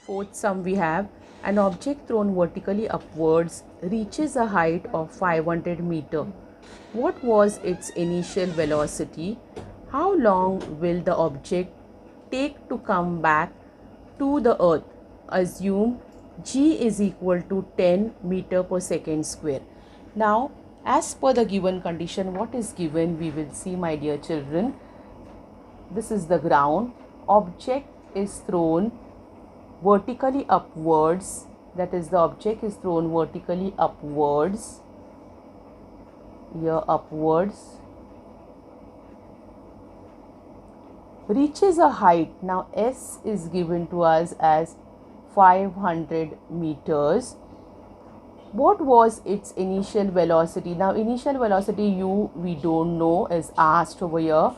Fourth sum we have an object thrown vertically upwards reaches a height of 500 meter. What was its initial velocity? How long will the object take to come back to the earth? Assume g is equal to 10 meter per second square. Now, as per the given condition, what is given we will see, my dear children. This is the ground. Object is thrown vertically upwards, that is the object is thrown vertically upwards, here upwards, reaches a height. Now S is given to us as 500 meters. What was its initial velocity? Now initial velocity u we don't know is asked over here.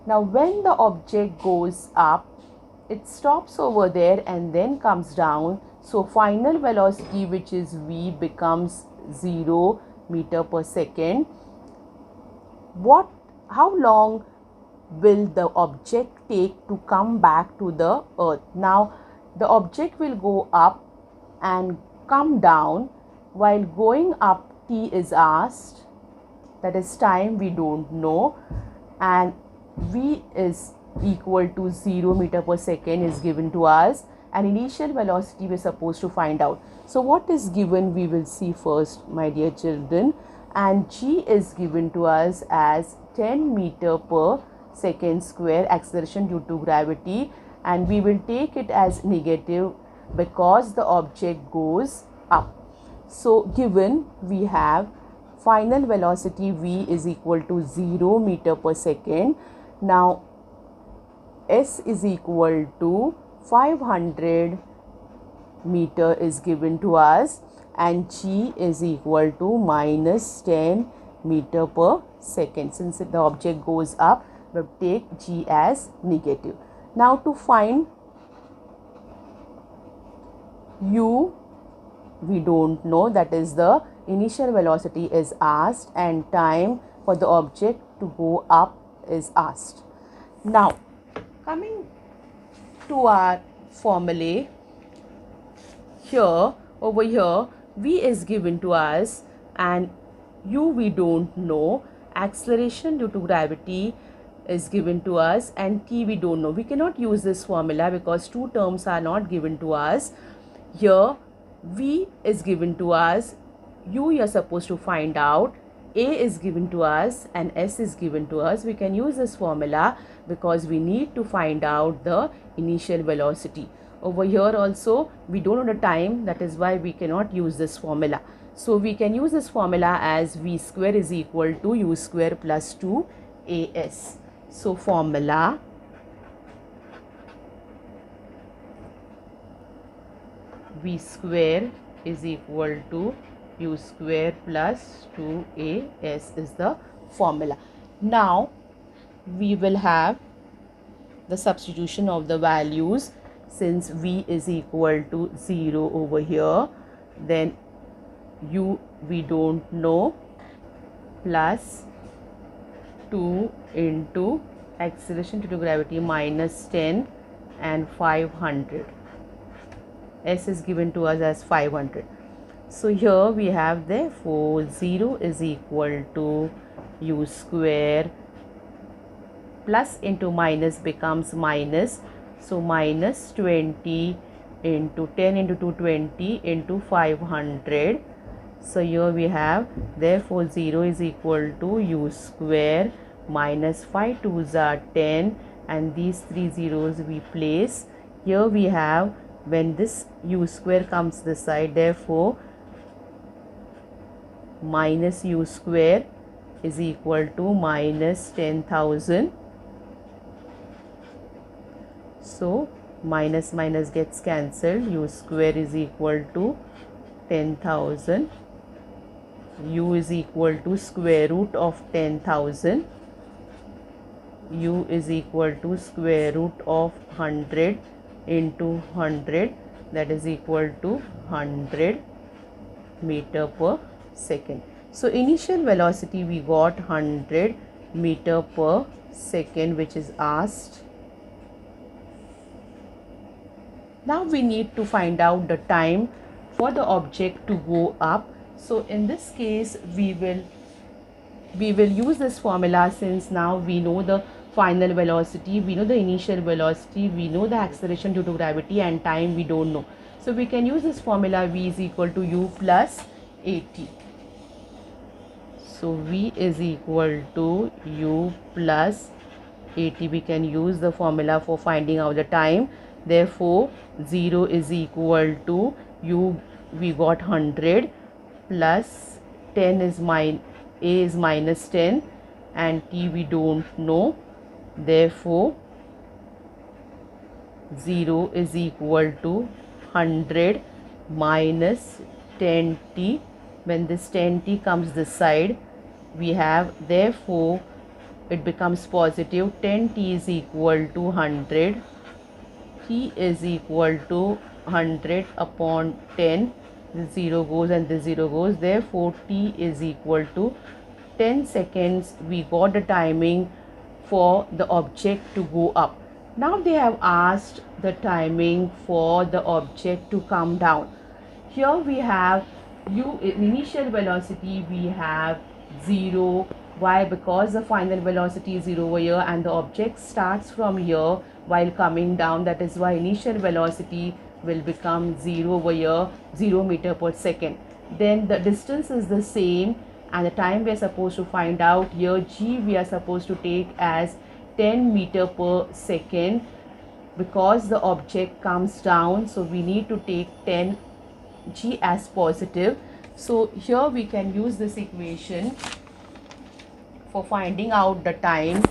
Now when the object goes up, it stops over there and then comes down. So final velocity, which is v, becomes 0 meter per second. How long will the object take to come back to the earth? Now the object will go up and come down. While going up, t is asked, that is time we don't know, and v is equal to 0 meter per second is given to us, and initial velocity we're supposed to find out. So what is given we will see first, my dear children, and g is given to us as 10 meter per second square acceleration due to gravity, and we will take it as negative because the object goes up. So given we have final velocity v is equal to 0 meter per second. Now S is equal to 500 meter is given to us, and g is equal to minus 10 meter per second. Since the object goes up, we take g as negative. Now to find u, we don't know, that is the initial velocity is asked and time for the object to go up is asked. Now coming to our formulae, here over here v is given to us and u we don't know, acceleration due to gravity is given to us, and t we don't know. We cannot use this formula because two terms are not given to us. Here v is given to us, u you are supposed to find out, a is given to us and s is given to us. We can use this formula because we need to find out the initial velocity. Over here also we don't know the time, that is why we cannot use this formula. So we can use this formula as v square is equal to u square plus 2as. So formula v square is equal to u square plus 2as is the formula. Now we will have the substitution of the values. Since v is equal to 0 over here, then u we don't know, plus 2 into acceleration due to gravity minus 10 and 500. S is given to us as 500. So here we have, therefore 0 is equal to u square, plus into minus becomes minus, so minus 20 into 10 into 220 into 500. So here we have, therefore 0 is equal to u square minus 5 2s are 10, and these three zeros we place. Here we have, when this u square comes this side, therefore minus u square is equal to minus 10,000. So minus minus gets cancelled, u square is equal to 10,000, u is equal to square root of 10,000, u is equal to square root of 100 into 100, that is equal to 100 meter per second. So initial velocity we got 100 meter per second, which is asked. Now we need to find out the time for the object to go up. So in this case we will use this formula, since now we know the final velocity, we know the initial velocity, we know the acceleration due to gravity, and time we don't know. So we can use this formula, v is equal to u plus at. So v is equal to u plus at. We can use the formula for finding out the time. Therefore 0 is equal to u, we got 100, plus 10 is a is minus 10, and t we don't know. Therefore 0 is equal to 100 minus 10t. When this 10t comes this side, we have, therefore it becomes positive. 10t is equal to 100. T is equal to 100 upon 10. This 0 goes and this 0 goes. Therefore t is equal to 10 seconds. We got the timing for the object to go up. Now they have asked the timing for the object to come down. Here we have u, initial velocity, we have 0. Why? Because the final velocity is 0 over here, and the object starts from here while coming down. That is why initial velocity will become 0 over here, 0 meter per second. Then the distance is the same, and the time we are supposed to find out here, g, we are supposed to take as 10 meter per second, because the object comes down. So we need to take 10 g as positive. So here we can use this equation for finding out the time,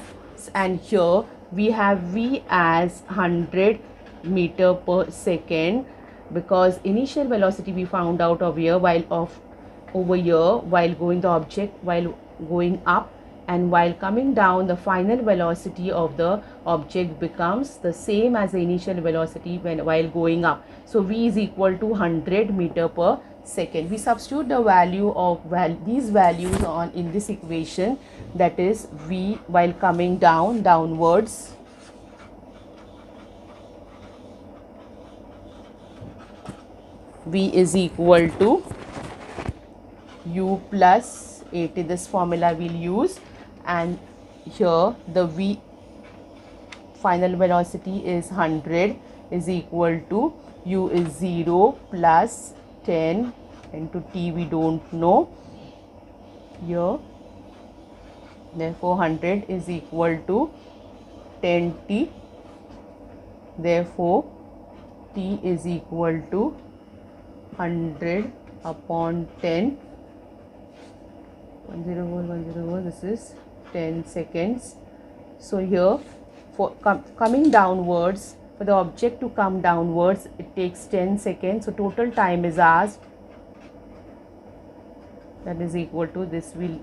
and here we have v as 100 meter per second, because initial velocity we found out of here while over here while going the object while going up, and while coming down the final velocity of the object becomes the same as the initial velocity while going up. So v is equal to 100 meter per second. We substitute the value of these values on in this equation, that is v while coming downwards, v is equal to u plus at. This formula we'll use, and here the v final velocity is 100 is equal to u is 0 plus 10 into t we don't know here. Therefore 100 is equal to 10t. Therefore t is equal to 100 upon 10. 101, this is 10 seconds. So here for coming downwards, for the object to come downwards, it takes 10 seconds. So total time is asked, that is equal to, this will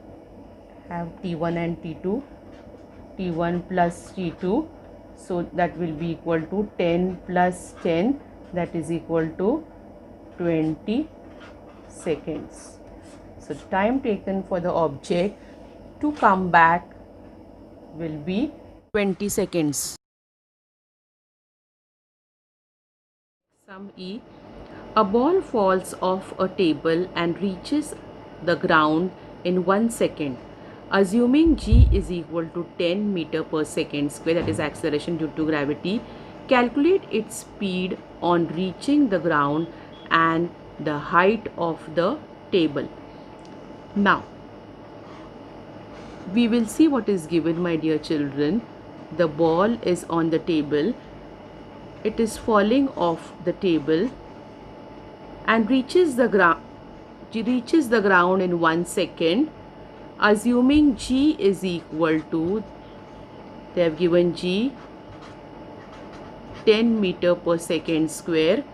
have t1 and t2, t1 plus t2, so that will be equal to 10 plus 10, that is equal to 20 seconds. So time taken for the object to come back will be 20 seconds. Sum E. A ball falls off a table and reaches the ground in 1 second. Assuming g is equal to 10 meter per second square, that is acceleration due to gravity, calculate its speed on reaching the ground and the height of the table. Now we will see what is given, my dear children. The ball is on the table, it is falling off the table and reaches the ground in 1 second. Assuming g is equal to, they have given g 10 meter per second square.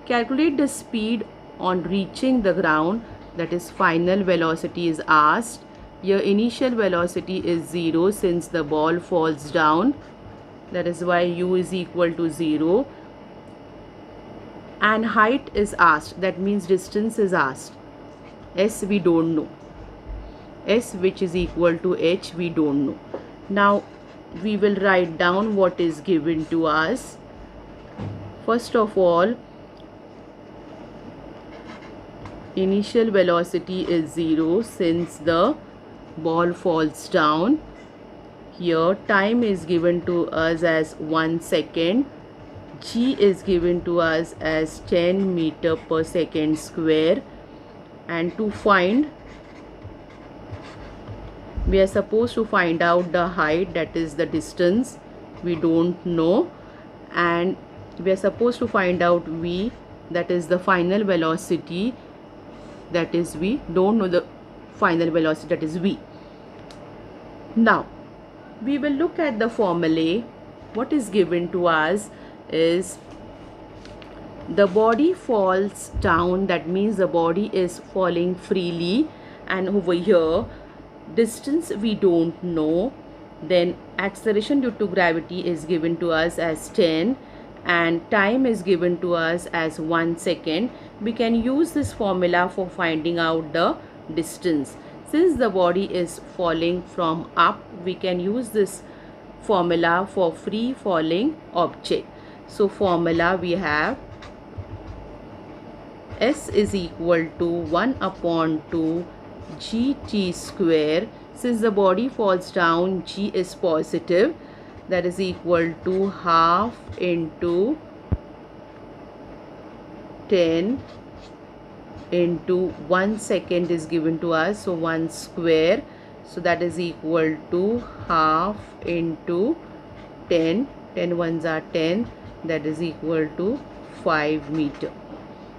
Calculate the speed on reaching the ground, that is final velocity is asked. Your initial velocity is 0 since the ball falls down, that is why u is equal to 0, and height is asked, that means distance is asked. S we don't know, S which is equal to h we don't know. Now we will write down what is given to us. First of all, initial velocity is 0 since the ball falls down. Here time is given to us as 1 second. G is given to us as 10 meter per second square, and to find, we are supposed to find out the height, that is the distance we don't know, and we are supposed to find out V, that is the final velocity, that is we don't know the final velocity, that is V. Now we will look at the formulae. What is given to us is the body falls down, that means the body is falling freely, and over here distance we don't know. Then acceleration due to gravity is given to us as 10, and time is given to us as 1 second. We can use this formula for finding out the distance. Since the body is falling from up, we can use this formula for free falling object. So formula we have S is equal to 1 upon 2 gt square. Since the body falls down, g is positive, that is equal to half into 10 into 1 second is given to us, so 1 square, so that is equal to half into 10, 10 ones are 10, that is equal to 5 meter.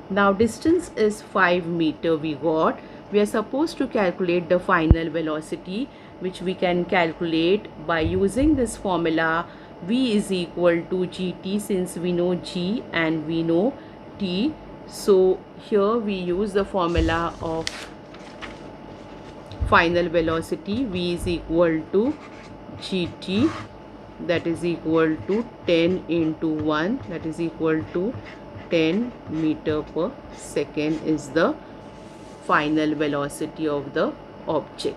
Now distance is 5 meter we got. We are supposed to calculate the final velocity, which we can calculate by using this formula. V is equal to gt, since we know g and we know t. So here we use the formula of final velocity. V is equal to gt, that is equal to 10 into 1, that is equal to 10 meter per second is the final velocity of the object.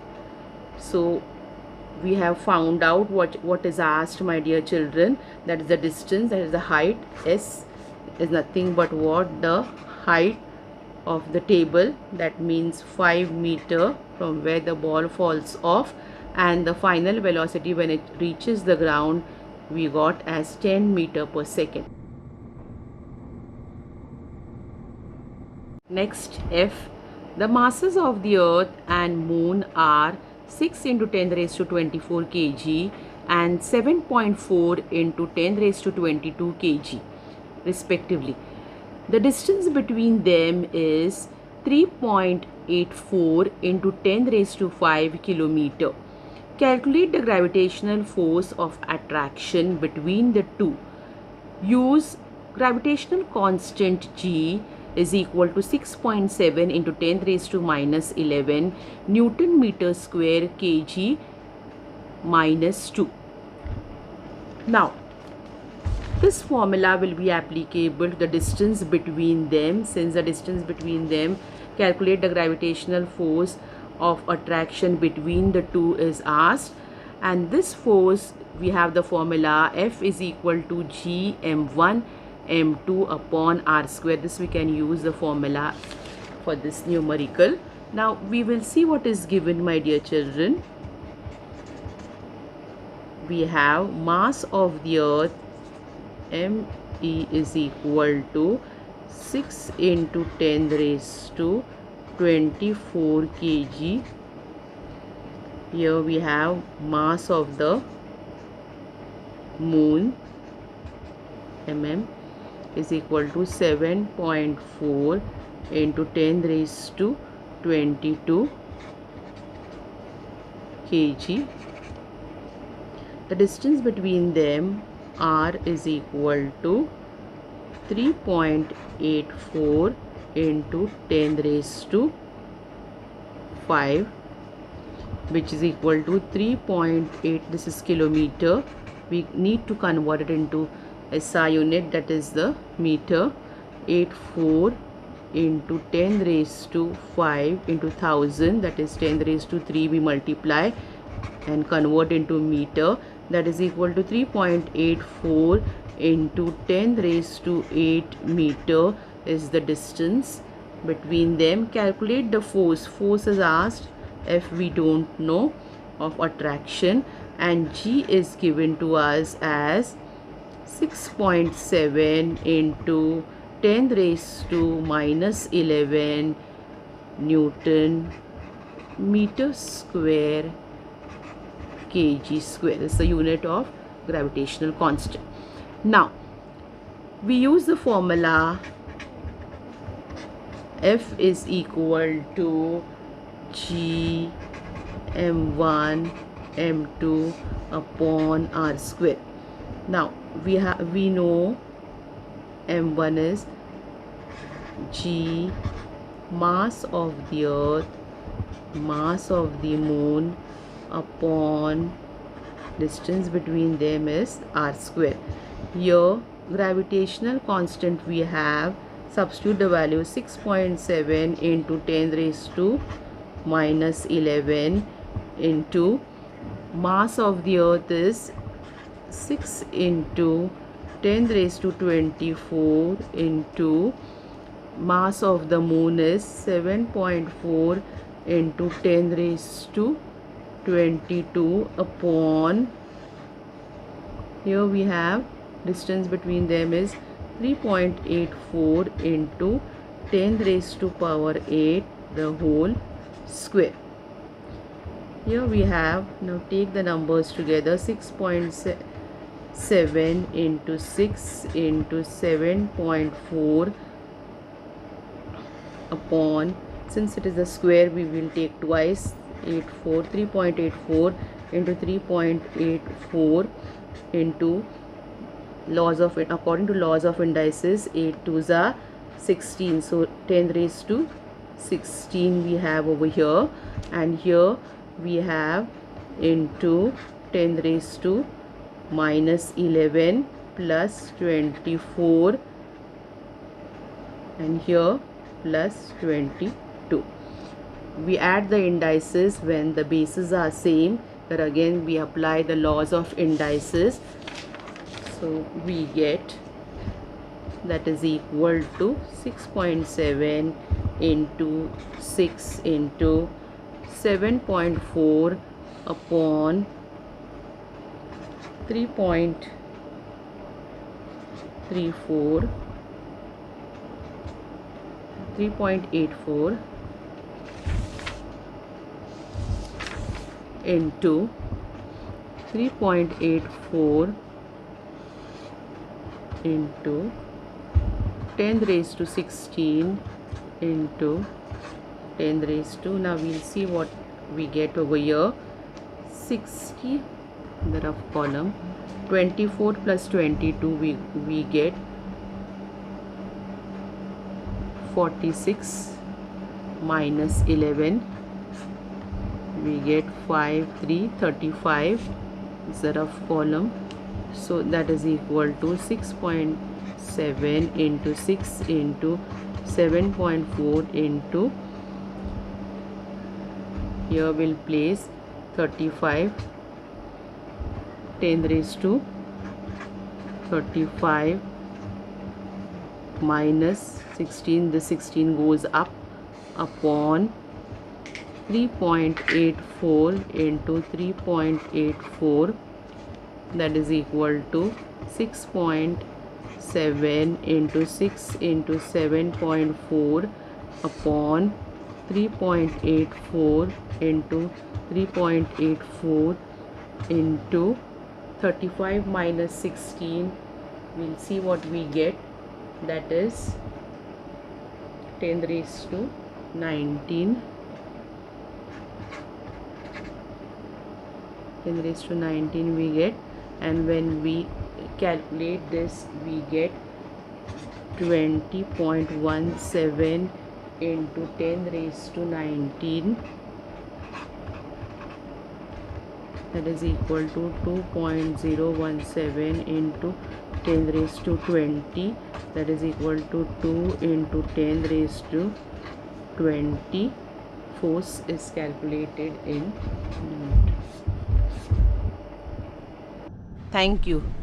So we have found out what is asked, my dear children, that is the distance, that is the height. S is nothing but what? The height of the table, that means 5 meter from where the ball falls off, and the final velocity when it reaches the ground we got as 10 meter per second. Next, F. The masses of the earth and moon are 6 into 10 raised to 24 kg and 7.4 into 10 raised to 22 kg respectively. The distance between them is 3.84 into 10 raised to 5 kilometer. Calculate the gravitational force of attraction between the two. Use gravitational constant G is equal to 6.7 into 10 raised to minus 11 Newton meter square kg minus 2. Now this formula will be applicable to the distance between them. Since the distance between them, calculate the gravitational force of attraction between the two is asked, and this force we have the formula F is equal to G m1 m2 upon r square. This we can use the formula for this numerical. Now we will see what is given, my dear children. We have mass of the earth ME is equal to 6 into 10 raised to 24 kg. Here we have mass of the moon mm is equal to 7.4 into 10 raised to 22 kg. The distance between them r is equal to 3.84 into 10 raised to 5, which is equal to 3.8. This is kilometer. We need to convert it into SI unit, that is the meter. 84 into 10 raised to 5 into 1000, that is 10 raised to 3. We multiply and convert into meter. that is equal to 3.84 into 10 raised to 8 meter is the distance between them. Calculate the force. Force is asked if we don't know of attraction, and G is given to us as 6.7 into 10 raised to minus 11 Newton meter square kg square. Is the unit of gravitational constant. Now we use the formula F is equal to G m1 m2 upon r square. Now we know m1 is G mass of the earth, mass of the moon upon distance between them is r square. Here gravitational constant we have, substitute the value 6.7 into 10 raised to minus 11 into mass of the earth is 6 into 10 raised to 24 into mass of the moon is 7.4 into 10 raised to 22 upon, here we have distance between them is 3.84 into 10 raised to power 8 the whole square. Here we have, now take the numbers together, 6.7 into 6 into 7.4 upon, since it is a square we will take twice, 3.84 into 3.84 into laws of, according to laws of indices, 8 2s are 16, so 10 raised to 16 we have over here, and here we have into 10 raised to minus 11 plus 24, and here plus 22. We add the indices when the bases are same, but again we apply the laws of indices, so we get that is equal to 6.7 into 6 into 7.4 upon 3.84 into 3.84 into 10 raised to 16 into 10 raised to, now we'll see what we get over here, 60, the rough column, 24 plus 22 we get 46 minus 11 we get 35 is the rough column, so that is equal to 6.7 into 6 into 7.4 into, here we'll place 35, 10 raised to 35 minus 16, the 16 goes up upon 3.84 into 3.84, that is equal to 6.7 into 6 into 7.4 upon 3.84 into 3.84 into 35 minus 16, we'll see what we get, that is 10 raised to 19, 10 raised to 19 we get, and when we calculate this we get 20.17 into 10 raised to 19, that is equal to 2.017 into 10 raised to 20, that is equal to 2 into 10 raised to 20. Force is calculated in Thank you.